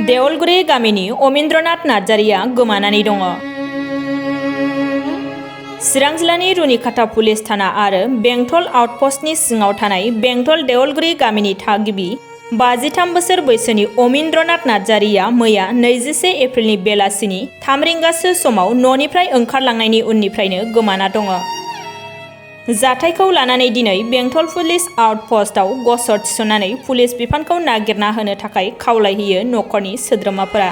देवलगुरि गामिनि अमिन्द्रनाथ नार्जारिया गोमानानै दङ। चिरां जिल्लानि रुनिखाता पुलिस थाना आरो बेंटल आउटपस्टनि सिङाव थानाय बेंटल देवलगुरि गामिनि थागिबि 53 बोसोर बैसोनि अमिन्द्रनाथ नार्जारिया मैया 21 एप्रिलनि बेलासिनि 3 रिंगासो समाव न'निफ्राय ओंखारलांनायनि उननिफ्रायनो गोमाना दङ। जाथायखौ लानानै दिनै बेंटल पुलिस आउटपस्टआव गसर थिसननानै पुलिस बिफानखौ नागिरना होनो थाखाय खावलायहैयो नखरनि सोद्रोमाफोरा।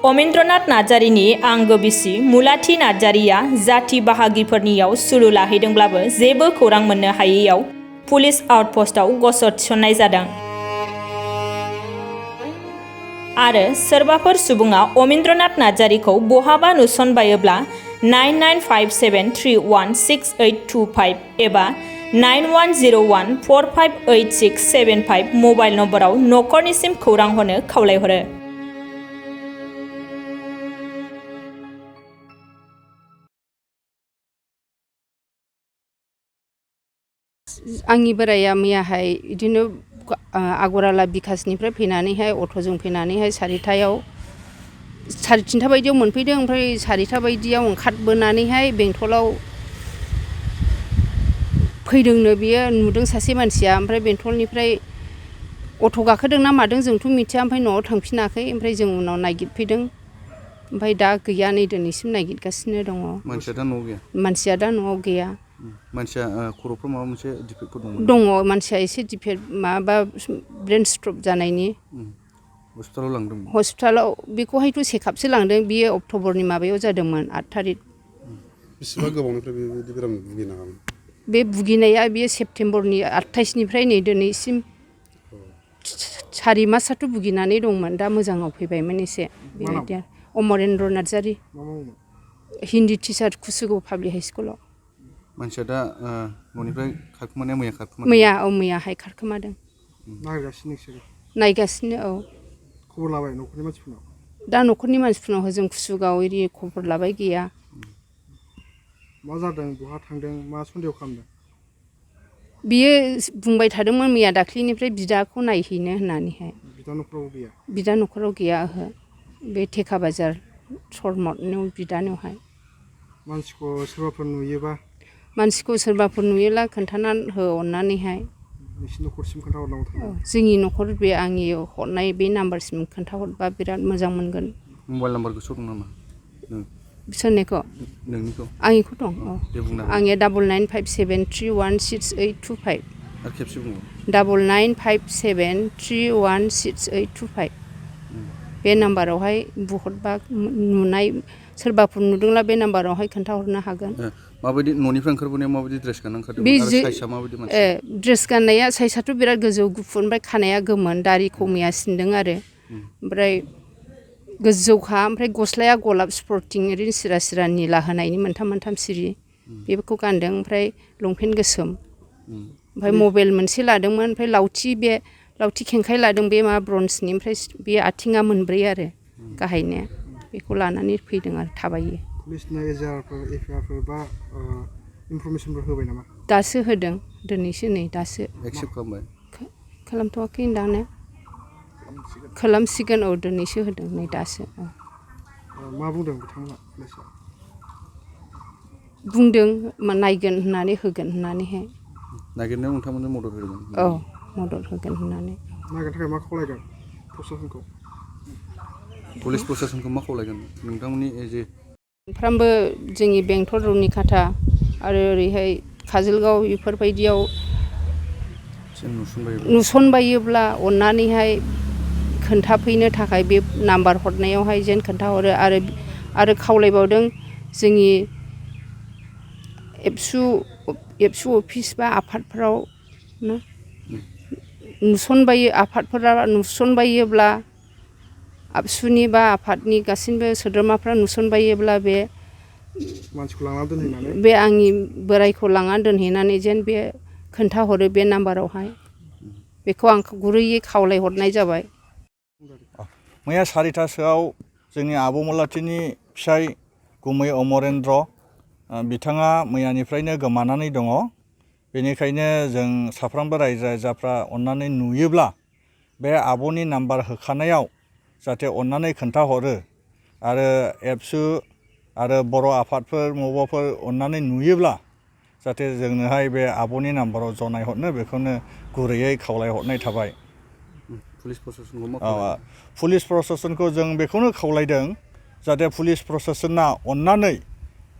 अमिन्द्रनाथ नार्जारिनि आंगो बिसि मुलाथि नार्जारिया जाथि बाहागिफोरनियाव सुलु लाहैदोंब्लाबो जेबो खौरां मोननो हायैयाव पुलिस आउटपस्टआव गसर थिसननाय जादों। आरो सोरबाफोर सुबुङा अमिन्द्रनाथ नार्जारिखौ बहाबा नुसनबायोब्ला 9957316825 एबा 9101458675 मबाइल नम्बराव नखरनिसिम खौरां हरनो खावलायहरो। आंनि बोराया मैयाहाय बिदिनो आगराला बिकासनिफ्राय फैनानैहाय अट'जों फैनानैहाय 3:30 बायदियाव मोनफैदों। ओमफ्राय 4:00 बायदियाव ओंखारबोनानैहाय बेंटलाव फैदोंनो बियो नुदों सासे मानसिया। ओमफ्राय बेंटलनिफ्राय अट' गाखोदोंना मादों जोंथ' मिथिया। ओमफ्राय न'आव थांफिनाखै। ओमफ्राय जों उनाव नागिरफैदों। ओमफ्राय दा गैया, नै दिनैसिम नागिरगासिनो दङ। मानसिया दा न'आव गैया? मानसिया दा न'आव गैया। मानसिया खर'फ्राव माबा मोनसे डिफेक्टफोर दंमोन? दङ, मानसिया एसे डिफेक्ट माबा ब्रेन स्ट्रक जानायनि। हस्पिटालाव लांदों? हस्पिटालाव बेखौहायथ' चेकआपसो लांदों। बियो अक्ट'बरनि माबायाव जादोंमोन, 8 थारिख। बेसेबां गोबावनिफ्राय बेबायदि बेराम भुगिनाङामोन? बे भुगिनाया बियो सेप्तेम्बरनि 28निफ्राय नै दिनैसिम 4 मासआथ' भुगिनानै दंमोन। दा मोजाङाव फैबायमोन एसे बेबायदि। अमरेन्द्र नार्जारि, हिन्दी टिचार, कुसुगाव पाब्लिक हाइ स्कुलाव। मानसिया दा न'निफ्राय खारखोमानाया मैया खारखोमादों? मैयाहाय खारखोमादों। नागिरगासिनो नोंसोरो? नायगासिनो, औ। खबर लाबाय न'खरनि मानसिफोरनाव? दा न'खरनि मानसिफोरनाव हजों कुसुगाव एरि खबर लाबाय, गैया। मा जादों, बहा थांदों, मा सन्देह खालामदों? बियो बुंबाय थादोंमोन मैया दाख्लैनिफ्राय बिदाखौ नायहैनो होननानैहाय। बिदा न'खराव गैया? बिदा न'खराव गैया, ओहो। बे थेका बाजार सरमटनि बिदानावहाय। मानसिखौ सोरबाफोर नुयोबा? मानसिखौ सोरबाफोर नुयोब्ला खोन्थाना हो अननानैहाय। नोंसिनि न'खरसिम खोन्थाहरनांगौ थांगोन? जोंनि न'खर बे आंनि हरनाय बे नाम्बारसिम खोन्थाहरबा बिराद मोजां मोनगोन। मबाइल नाम्बार गोसोआव दं नामा? सोरनिखौ? नोंनिखौ? आंनिखौ दं, औ। दे बुंना हो। आंनिया 9957316825। आरो खेबसे बुंबाव। 9957316825। बे नाम्बारावहाय बुहरबा नुनाय सोरबाफोर नुदोंब्ला बे नाम्बारावहाय खोन्थाहरनो हागोन। माबायदि न'निफ्राय ओंखारबोनायाव माबायदि ड्रेस गानना ओंखारदोंमोन आरो साइजआ माबायदि मानसि? ड्रेस गाननाया साइजआथ' बिराद गोजौ गुफुर, ओमफ्राय खानाया गोमोन, दारिखौ मैया सिनदों आरो। ओमफ्राय गोजौखा, ओमफ्राय गस्लाया गलाब स्पर्टिं, ओरैनो सिरा सिरा निला होनायनि मोनथाम सिरि बेफोरखौ गानदों। ओमफ्राय लंपेन्ट गोसोम, ओमफ्राय मबाइल मोनसे लादोंमोन। ओमफ्राय लावथि खेंखाय लादों, बे माबा ब्रन्जनि। ओमफ्राय बे आथिङा मोनब्रै आरो गाहायनिया। बेखौ लानानै फैदों आरो थाबायो। पुलिसनो एफआइआरफोर बा इनफरमेसनफोर होबाय नामा? दासो होदों, दिनैसो, नै दासो। एक्सेप्ट खालामबाय? खालामथ'वाखै दानो, खालामसिगोन, औ। दिनैसो होदों, नै दासो। मा बुंदों बिथांमोना पुलिसआ? बुंदों नायगोन होननानै, होगोन होननानैहाय। नागिरनायाव नोंथांमोननो मदद होगोन? औ, मदद होगोन होननानै। नागिरनो थाखाय मा खावलायगोन प्रसासनखौ? पुलिस प्रसासनखौ मा खावलायगोन नोंथांमोननि जे? सानफ्रामबो जोंनि बेंटल रुनिखाता आरो ओरैहाय काजलगाव बेफोरबायदियाव नुसनबायोब्ला अननानैहाय खोन्थाफैनो थाखाय बे नाम्बार हरनायावहाय जेन खोन्थाहरो। आरो खावलायबावदों जोंनि एबसु अफिस बा आफादफोराव आफादफोरा नुसनबायोब्ला, आबसुनि बा आफादनि गासैबो सोद्रोमाफ्रा नुसनबायोब्ला बे मानसिखौ लाना दोनहैनानै, बे आंनि बोरायखौ लांना दोनहैनानै जेन बे खोन्थाहरो बे नाम्बारावहाय। बेखौ आं गुरैयै खावलायहरनाय जाबाय। मैया 4:00टासोआव जोंनि आब' मुलाथिनि फिसाय गुमै अमरेन्द्र बिथाङा मैयानिफ्रायनो गोमानानै दङ। बेनिखायनो जों साफ्रोमबो रायजो राजाफ्रा अननानै नुयोब्ला बे आब'नि नाम्बार होखानायाव जाहाथे अननानै खोन्थाहरो आरो एबसु आरो बर' आफादफोर मबाफोर अननानै नुयोब्ला जाहाथे जोंनोहाय बे आब'नि नाम्बाराव जनायहरनो बेखौनो गुरैयै खावलायहरनाय थाबाय। पुलिस प्रशासनखौ मा खावलायगोन? पुलिस प्रशासनखौ जों बेखौनो खावलायदों जाहाथे पुलिस प्रशासना अननानै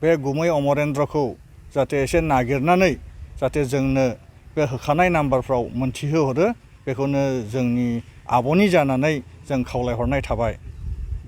बे गुमै अमरेन्द्रखौ जाहाथे एसे नागिरनानै जाहाथे जोंनो बे होखानाय नाम्बारफ्राव मोनथिहोहरो बेखौनो जोंनि आब'नि जानानै जों खावलायहरनाय थाबाय।